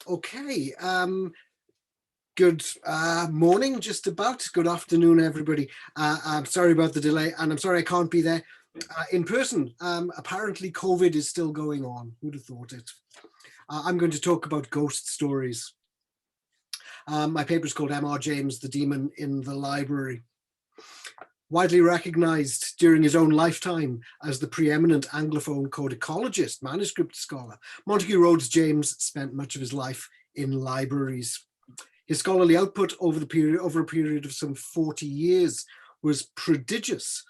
Okay, good morning, just about. Good afternoon, everybody. I'm sorry about the delay, and I'm sorry I can't be there in person. Apparently, COVID is still going on. Who'd have thought it? I'm going to talk about ghost stories. My paper is called M.R. James, the Demon in the Library. Widely recognized during his own lifetime as the preeminent Anglophone codicologist, manuscript scholar, Montague Rhodes James spent much of his life in libraries. His scholarly output over a period of some 40 years was prodigious,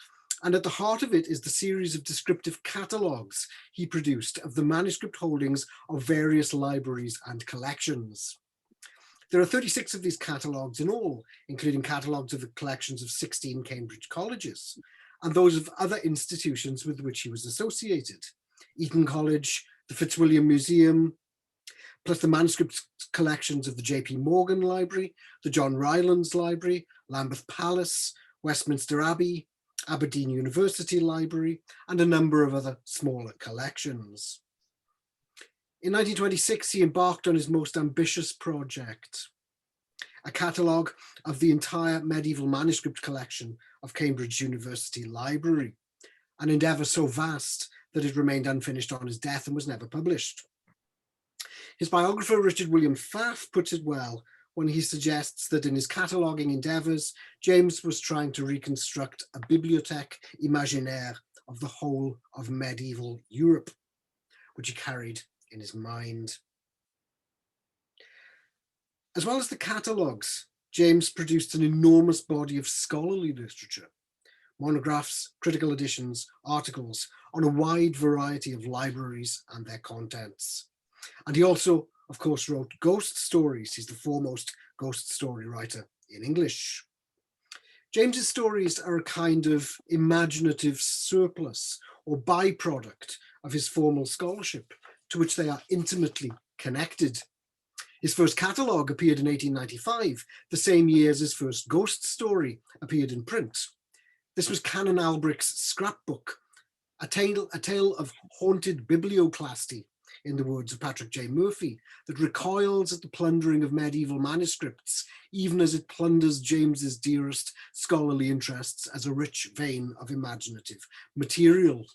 and at the heart of it is the series of descriptive catalogues he produced of the manuscript holdings of various libraries and collections. There are 36 of these catalogues in all, including catalogues of the collections of 16 Cambridge colleges and those of other institutions with which he was associated. Eton College, the Fitzwilliam Museum, plus the manuscript collections of the J.P. Morgan Library, the John Rylands Library, Lambeth Palace, Westminster Abbey, Aberdeen University Library, and a number of other smaller collections. In 1926, he embarked on his most ambitious project, a catalogue of the entire medieval manuscript collection of Cambridge University Library, an endeavour so vast that it remained unfinished on his death and was never published. His biographer, Richard William Pfaff, puts it well when he suggests that in his cataloguing endeavours, James was trying to reconstruct a bibliothèque imaginaire of the whole of medieval Europe, which he carried in his mind. As well as the catalogues, James produced an enormous body of scholarly literature, monographs, critical editions, articles on a wide variety of libraries and their contents. And he also, of course, wrote ghost stories. He's the foremost ghost story writer in English. James's stories are a kind of imaginative surplus or byproduct of his formal scholarship, to which they are intimately connected. His first catalogue appeared in 1895, the same year as his first ghost story appeared in print. This was Canon Albrick's scrapbook, a tale of haunted biblioclasty, in the words of Patrick J. Murphy, that recoils at the plundering of medieval manuscripts, even as it plunders James's dearest scholarly interests as a rich vein of imaginative material.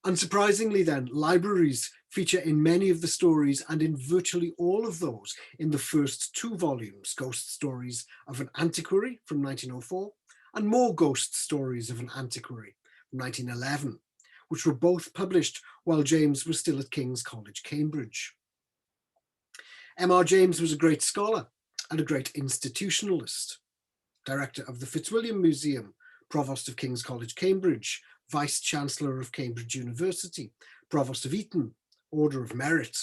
Unsurprisingly then, libraries feature in many of the stories and in virtually all of those in the first two volumes, Ghost Stories of an Antiquary from 1904 and More Ghost Stories of an Antiquary from 1911, which were both published while James was still at King's College, Cambridge. M.R. James was a great scholar and a great institutionalist, director of the Fitzwilliam Museum, provost of King's College, Cambridge, vice-chancellor of Cambridge University, provost of Eton, Order of Merit.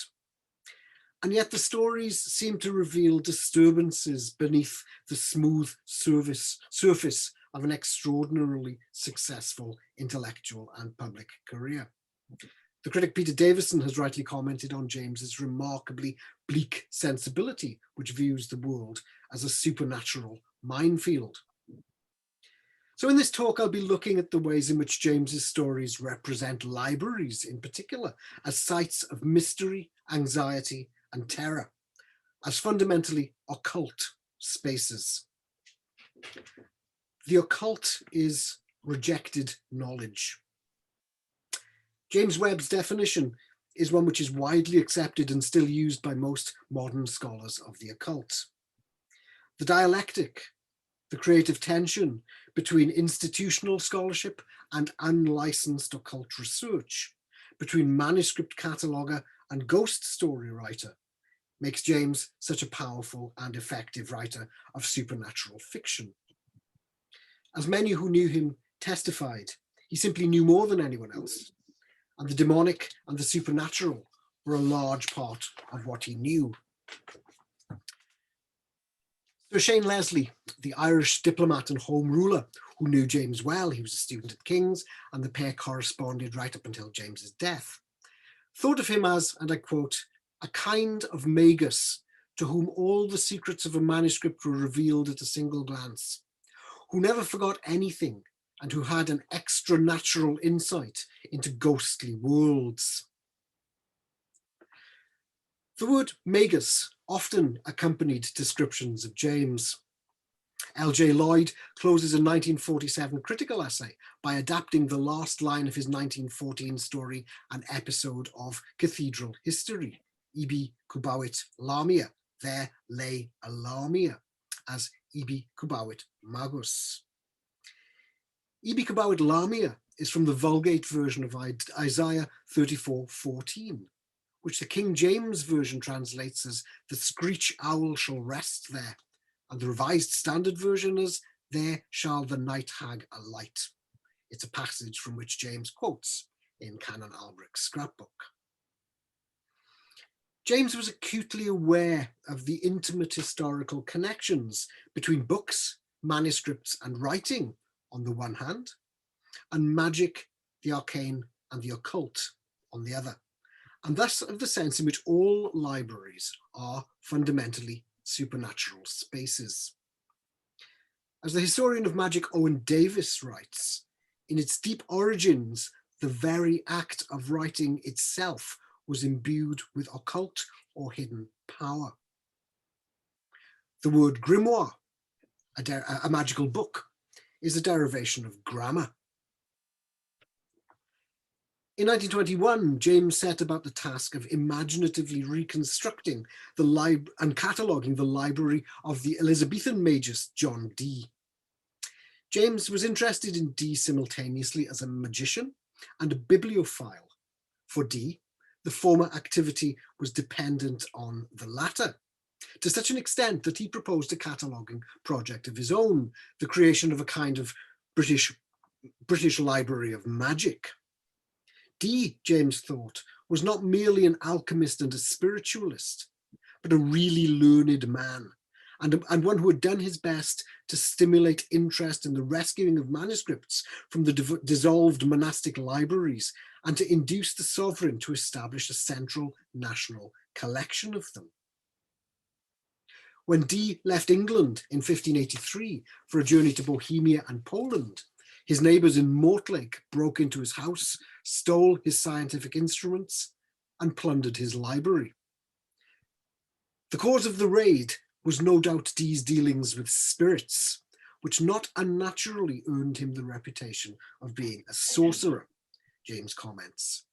And yet the stories seem to reveal disturbances beneath the smooth surface of an extraordinarily successful intellectual and public career. The critic Peter Davison has rightly commented on James's remarkably bleak sensibility, which views the world as a supernatural minefield. So in this talk, I'll be looking at the ways in which James's stories represent libraries in particular as sites of mystery, anxiety, and terror, as fundamentally occult spaces. The occult is rejected knowledge. James Webb's definition is one which is widely accepted and still used by most modern scholars of the occult. The dialectic, the creative tension between institutional scholarship and unlicensed occult research, between manuscript cataloguer and ghost story writer, makes James such a powerful and effective writer of supernatural fiction. As many who knew him testified, he simply knew more than anyone else, and the demonic and the supernatural were a large part of what he knew. Sir Shane Leslie, the Irish diplomat and home ruler who knew James well, he was a student at King's, and the pair corresponded right up until James's death, thought of him as, and I quote, a kind of Magus to whom all the secrets of a manuscript were revealed at a single glance, who never forgot anything and who had an extra-natural insight into ghostly worlds. The word Magus often accompanied descriptions of James. L.J. Lloyd closes a 1947 critical essay by adapting the last line of his 1914 story, an episode of cathedral history, Ibi Cubavit Lamia, there lay a Lamia, as Ibi Cubavit Magus. Ibi Cubavit Lamia is from the Vulgate version of Isaiah 34:14, which the King James Version translates as "the screech owl shall rest there," and the Revised Standard Version as "there shall the night hag alight." It's a passage from which James quotes in Canon Albrecht's scrapbook. James was acutely aware of the intimate historical connections between books, manuscripts, and writing on the one hand, and magic, the arcane, and the occult on the other, and thus of the sense in which all libraries are fundamentally supernatural spaces. As the historian of magic Owen Davis writes, in its deep origins, the very act of writing itself was imbued with occult or hidden power. The word grimoire, a magical book, is a derivation of grammar. In 1921, James set about the task of imaginatively reconstructing and cataloguing the library of the Elizabethan Magus John Dee. James was interested in Dee simultaneously as a magician and a bibliophile. For Dee, the former activity was dependent on the latter, to such an extent that he proposed a cataloguing project of his own, the creation of a kind of British Library of Magic. Dee, James thought, was not merely an alchemist and a spiritualist, but a really learned man, and one who had done his best to stimulate interest in the rescuing of manuscripts from the dissolved monastic libraries and to induce the sovereign to establish a central national collection of them. When Dee left England in 1583 for a journey to Bohemia and Poland, his neighbours in Mortlake broke into his house, stole his scientific instruments, and plundered his library. The cause of the raid was no doubt Dee's dealings with spirits, which not unnaturally earned him the reputation of being a sorcerer, James comments.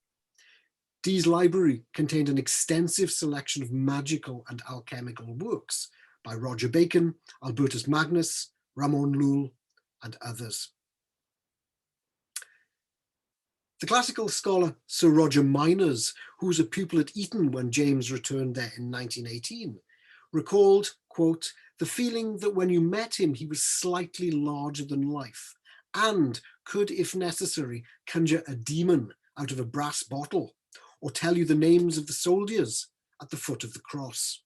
Dee's library contained an extensive selection of magical and alchemical works by Roger Bacon, Albertus Magnus, Ramon Llull, and others. The classical scholar Sir Roger Minors, who was a pupil at Eton when James returned there in 1918, recalled, quote, the feeling that when you met him, he was slightly larger than life and could, if necessary, conjure a demon out of a brass bottle or tell you the names of the soldiers at the foot of the cross.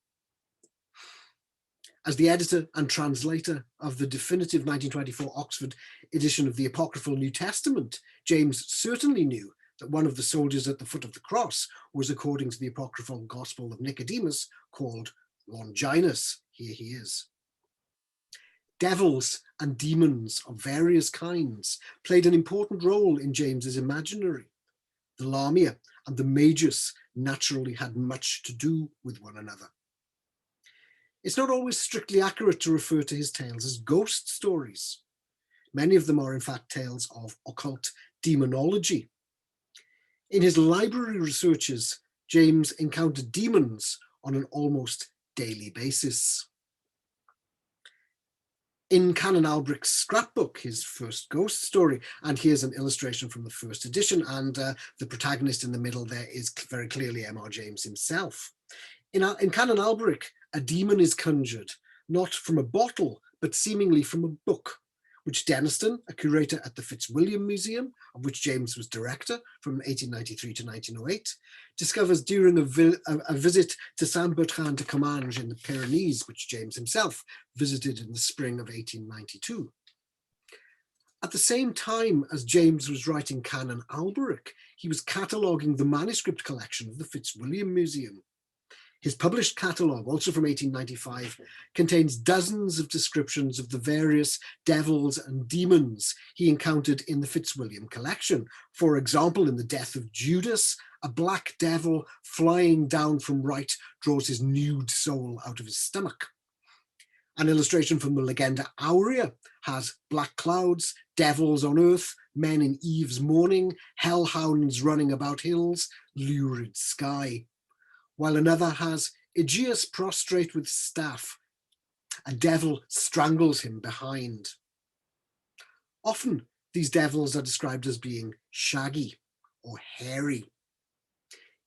As the editor and translator of the definitive 1924 Oxford edition of the Apocryphal New Testament, James certainly knew that one of the soldiers at the foot of the cross was, according to the apocryphal Gospel of Nicodemus, called Longinus. Here he is. Devils and demons of various kinds played an important role in James's imaginary. The Lamia and the Magus naturally had much to do with one another. It's not always strictly accurate to refer to his tales as ghost stories. Many of them are in fact tales of occult demonology. In his library researches, James encountered demons on an almost daily basis. In Canon Albrecht's scrapbook, his first ghost story, and here's an illustration from the first edition, and the protagonist in the middle there is very clearly M.R. James himself. In Canon Albrecht, a demon is conjured, not from a bottle, but seemingly from a book, which Denniston, a curator at the Fitzwilliam Museum, of which James was director from 1893 to 1908, discovers during a visit to Saint-Bertrand de Comminges in the Pyrenees, which James himself visited in the spring of 1892. At the same time as James was writing Canon Albrecht, he was cataloguing the manuscript collection of the Fitzwilliam Museum. His published catalogue, also from 1895, contains dozens of descriptions of the various devils and demons he encountered in the Fitzwilliam collection. For example, in The Death of Judas, a black devil flying down from right draws his nude soul out of his stomach. An illustration from the Legenda Aurea has black clouds, devils on earth, men in Eve's mourning, hellhounds running about hills, lurid sky. While another has Aegeus prostrate with staff. A devil strangles him behind. Often these devils are described as being shaggy or hairy.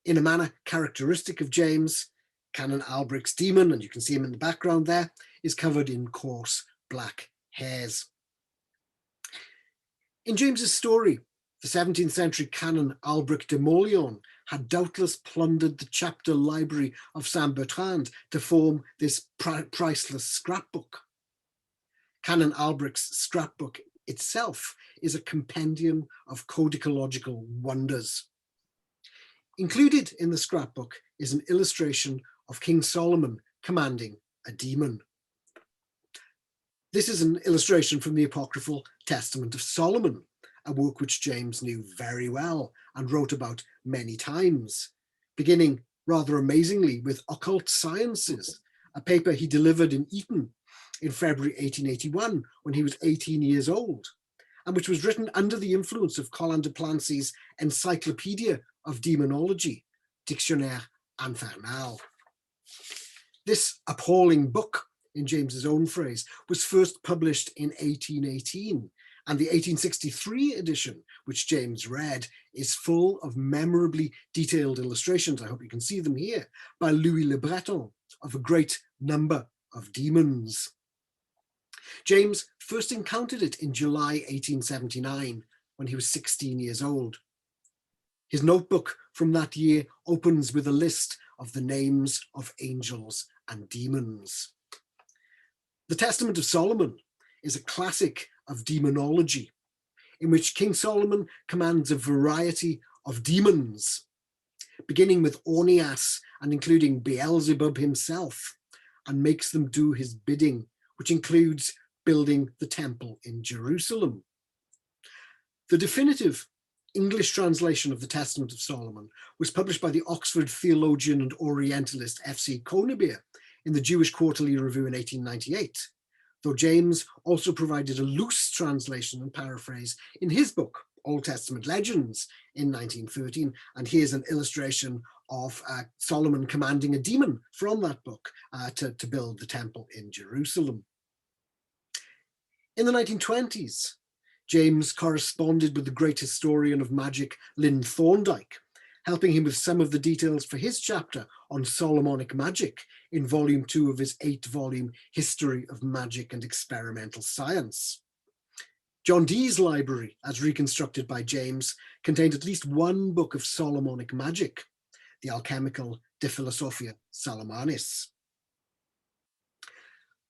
In a manner characteristic of James, Canon Albric's demon, and you can see him in the background there, is covered in coarse black hairs. In James's story, the 17th century Canon Albric de Mauleon had doubtless plundered the chapter library of Saint Bertrand to form this priceless scrapbook. Canon Albric's scrapbook itself is a compendium of codicological wonders. Included in the scrapbook is an illustration of King Solomon commanding a demon. This is an illustration from the Apocryphal Testament of Solomon, a work which James knew very well and wrote about many times, beginning rather amazingly with Occult Sciences, a paper he delivered in Eton in February 1881 when he was 18 years old, and which was written under the influence of Colin de Plancy's Encyclopedia of Demonology, Dictionnaire Infernal. This appalling book, in James's own phrase, was first published in 1818, and the 1863 edition, which James read, is full of memorably detailed illustrations, I hope you can see them here, by Louis Le Breton, of a great number of demons. James first encountered it in July 1879, when he was 16 years old. His notebook from that year opens with a list of the names of angels and demons. The Testament of Solomon is a classic of demonology, in which King Solomon commands a variety of demons, beginning with Ornias and including Beelzebub himself, and makes them do his bidding, which includes building the temple in Jerusalem. The definitive English translation of the Testament of Solomon was published by the Oxford theologian and Orientalist F.C. Conybeare in the Jewish Quarterly Review in 1898, though James also provided a loose translation and paraphrase in his book, Old Testament Legends, in 1913. And here's an illustration of Solomon commanding a demon from that book to build the temple in Jerusalem. In the 1920s, James corresponded with the great historian of magic, Lynn Thorndike, helping him with some of the details for his chapter on Solomonic magic in volume 2 of his 8-volume History of Magic and Experimental Science. John Dee's library, as reconstructed by James, contained at least one book of Solomonic magic, the Alchemical De Philosophia Salomonis.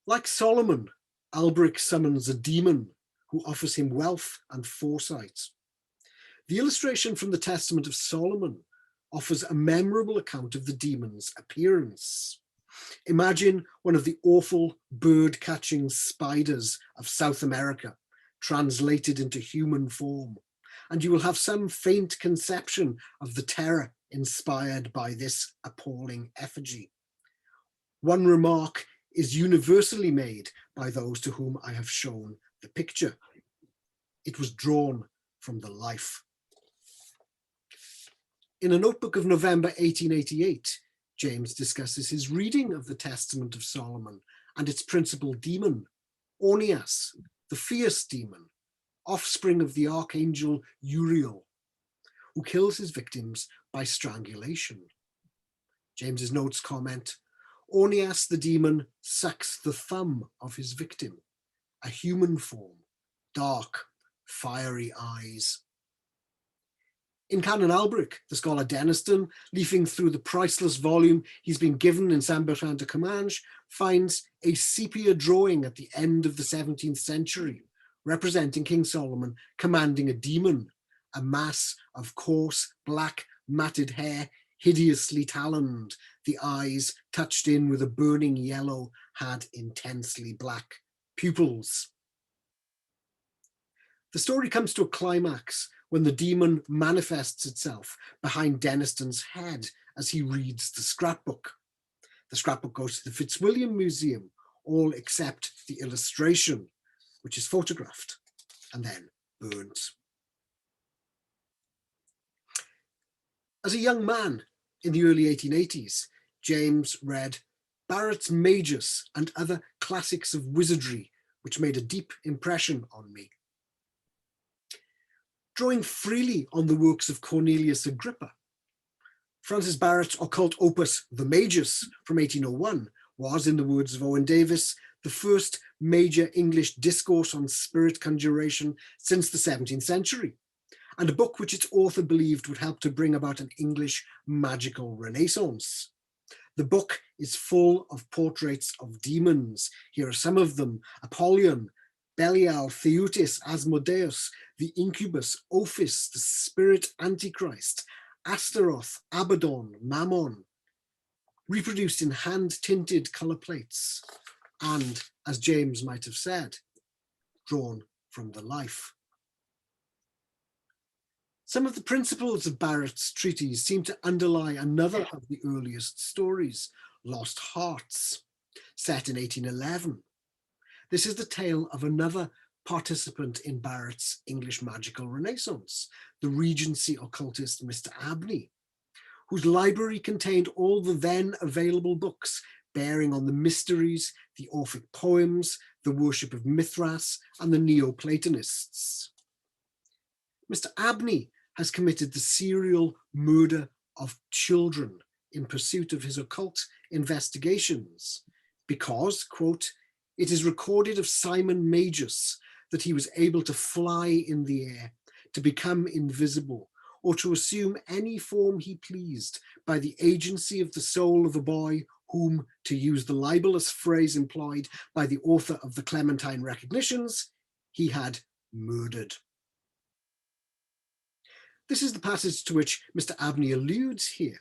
Like Solomon, Albric summons a demon who offers him wealth and foresight. The illustration from the Testament of Solomon offers a memorable account of the demon's appearance. Imagine one of the awful bird-catching spiders of South America translated into human form, and you will have some faint conception of the terror inspired by this appalling effigy. One remark is universally made by those to whom I have shown the picture. It was drawn from the life. In a notebook of November 1888, James discusses his reading of the Testament of Solomon and its principal demon, Ornias, the fierce demon, offspring of the archangel Uriel, who kills his victims by strangulation. James's notes comment, Ornias the demon sucks the thumb of his victim, a human form, dark, fiery eyes. In Canon Albric, the scholar Denniston, leafing through the priceless volume he's been given in Saint Bertrand de Comminges, finds a sepia drawing at the end of the 17th century, representing King Solomon commanding a demon, a mass of coarse, black, matted hair hideously taloned, the eyes touched in with a burning yellow had intensely black pupils. The story comes to a climax when the demon manifests itself behind Deniston's head as he reads the scrapbook. The scrapbook goes to the Fitzwilliam Museum, all except the illustration, which is photographed and then burnt. As a young man in the early 1880s, James read Barrett's Magus and other classics of wizardry, which made a deep impression on me. Drawing freely on the works of Cornelius Agrippa, Francis Barrett's occult opus, The Magus, from 1801, was, in the words of Owen Davis, the first major English discourse on spirit conjuration since the 17th century, and a book which its author believed would help to bring about an English magical renaissance. The book is full of portraits of demons. Here are some of them: Apollyon, Belial, Theutis, Asmodeus, the incubus, Ophis, the spirit Antichrist, Astaroth, Abaddon, Mammon, reproduced in hand-tinted colour plates, and, as James might have said, drawn from the life. Some of the principles of Barrett's treatise seem to underlie another of the earliest stories, Lost Hearts, set in 1811. This is the tale of another participant in Barrett's English magical renaissance, the Regency occultist Mr. Abney, whose library contained all the then available books bearing on the mysteries, the Orphic poems, the worship of Mithras, and the Neoplatonists. Mr. Abney has committed the serial murder of children in pursuit of his occult investigations because, quote, it is recorded of Simon Magus that he was able to fly in the air, to become invisible, or to assume any form he pleased by the agency of the soul of a boy whom, to use the libelous phrase employed by the author of the Clementine Recognitions, he had murdered. This is the passage to which Mr. Abney alludes here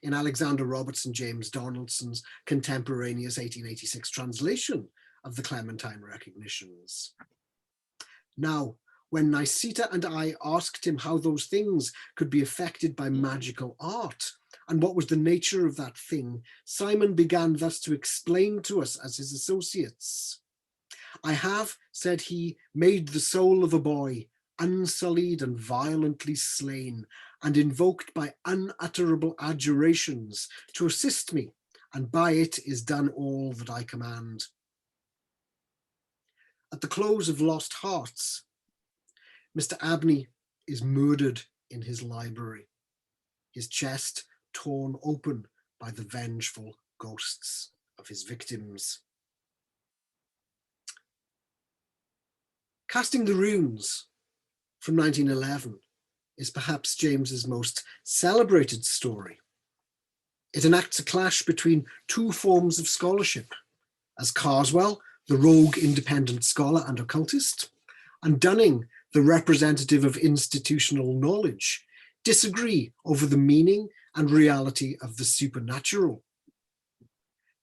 in Alexander Roberts and James Donaldson's contemporaneous 1886 translation of the Clementine Recognitions. Now, when Niceta and I asked him how those things could be affected by magical art, and what was the nature of that thing, Simon began thus to explain to us as his associates. I have, said he, made the soul of a boy, unsullied and violently slain, and invoked by unutterable adjurations to assist me, and by it is done all that I command. At the close of Lost Hearts, Mr. Abney is murdered in his library, his chest torn open by the vengeful ghosts of his victims. Casting the Runes from 1911 is perhaps James's most celebrated story. It enacts a clash between two forms of scholarship, as Carswell, the rogue independent scholar and occultist, and Dunning, the representative of institutional knowledge, disagree over the meaning and reality of the supernatural.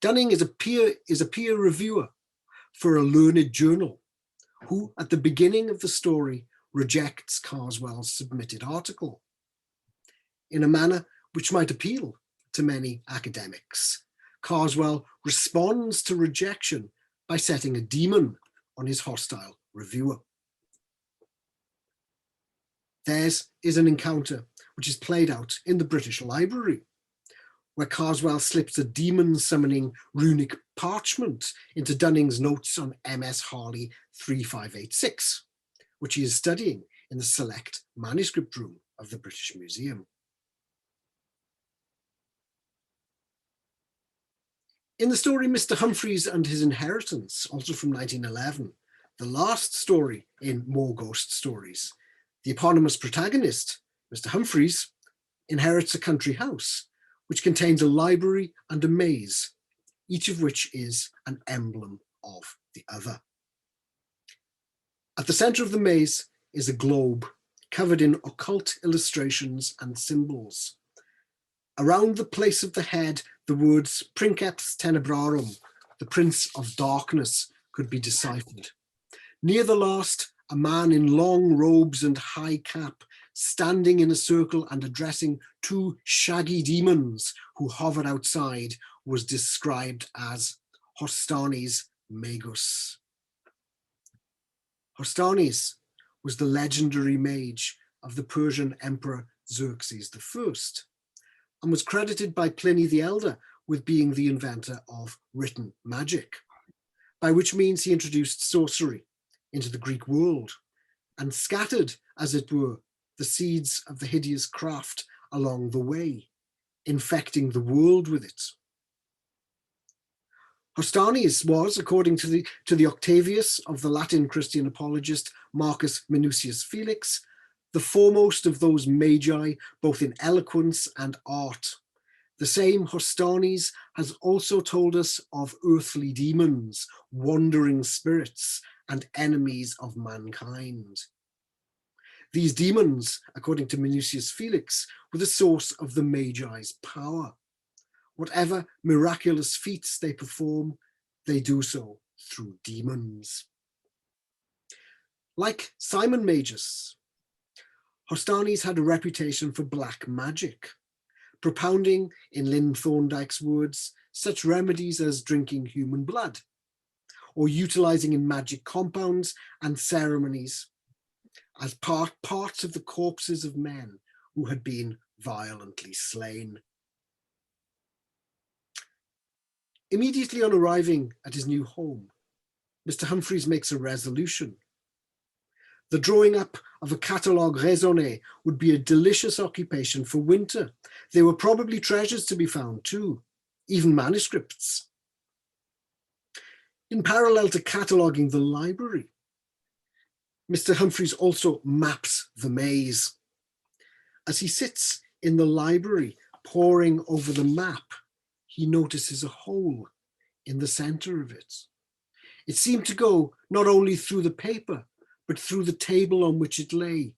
Dunning is a peer reviewer for a learned journal, who at the beginning of the story rejects Carswell's submitted article in a manner which might appeal to many academics. Carswell responds to rejection by setting a demon on his hostile reviewer. Theirs is an encounter which is played out in the British Library, where Carswell slips a demon summoning runic parchment into Dunning's notes on MS Harley 3586, which he is studying in the select manuscript room of the British Museum. In the story Mr. Humphreys and His Inheritance, also from 1911, the last story in More Ghost Stories, the eponymous protagonist, Mr. Humphreys, inherits a country house which contains a library and a maze, each of which is an emblem of the other. At the center of the maze is a globe covered in occult illustrations and symbols. Around the place of the head, the words princeps tenebrarum, the prince of darkness, could be deciphered. Near the last, a man in long robes and high cap, standing in a circle and addressing two shaggy demons who hovered outside, was described as Hostanes Magus. Hostanes was the legendary mage of the Persian Emperor Xerxes I, and was credited by Pliny the Elder with being the inventor of written magic, by which means he introduced sorcery into the Greek world and scattered, as it were, the seeds of the hideous craft along the way, infecting the world with it. Hostanes was, according to the Octavius of the Latin Christian apologist Marcus Minucius Felix, the foremost of those magi, both in eloquence and art. The same Hostanes has also told us of earthly demons, wandering spirits, and enemies of mankind. These demons, according to Minucius Felix, were the source of the Magi's power. Whatever miraculous feats they perform, they do so through demons. Like Simon Magus, Hostanes had a reputation for black magic, propounding, in Lynn Thorndike's words, such remedies as drinking human blood, or utilizing in magic compounds and ceremonies as parts of the corpses of men who had been violently slain. Immediately on arriving at his new home, Mr. Humphreys makes a resolution. The drawing up of a catalogue raisonné would be a delicious occupation for winter. There were probably treasures to be found too, even manuscripts. In parallel to cataloguing the library, Mr. Humphreys also maps the maze. As he sits in the library poring over the map, he notices a hole in the center of it. It seemed to go not only through the paper, but through the table on which it lay.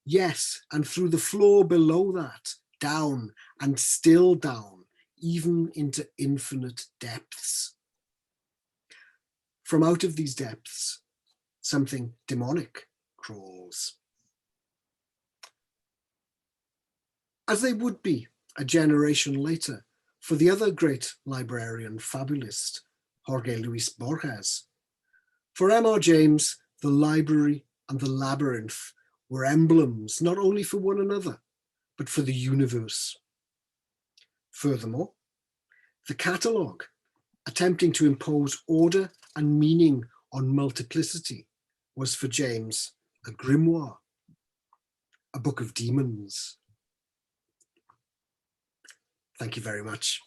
Yes, and through the floor below that, down and still down, even into infinite depths. From out of these depths, something demonic crawls. As they would be a generation later for the other great librarian fabulist, Jorge Luis Borges. For M.R. James, the library and the labyrinth were emblems not only for one another, but for the universe. Furthermore, the catalogue, attempting to impose order and meaning on multiplicity, was for James a grimoire, a book of demons. Thank you very much.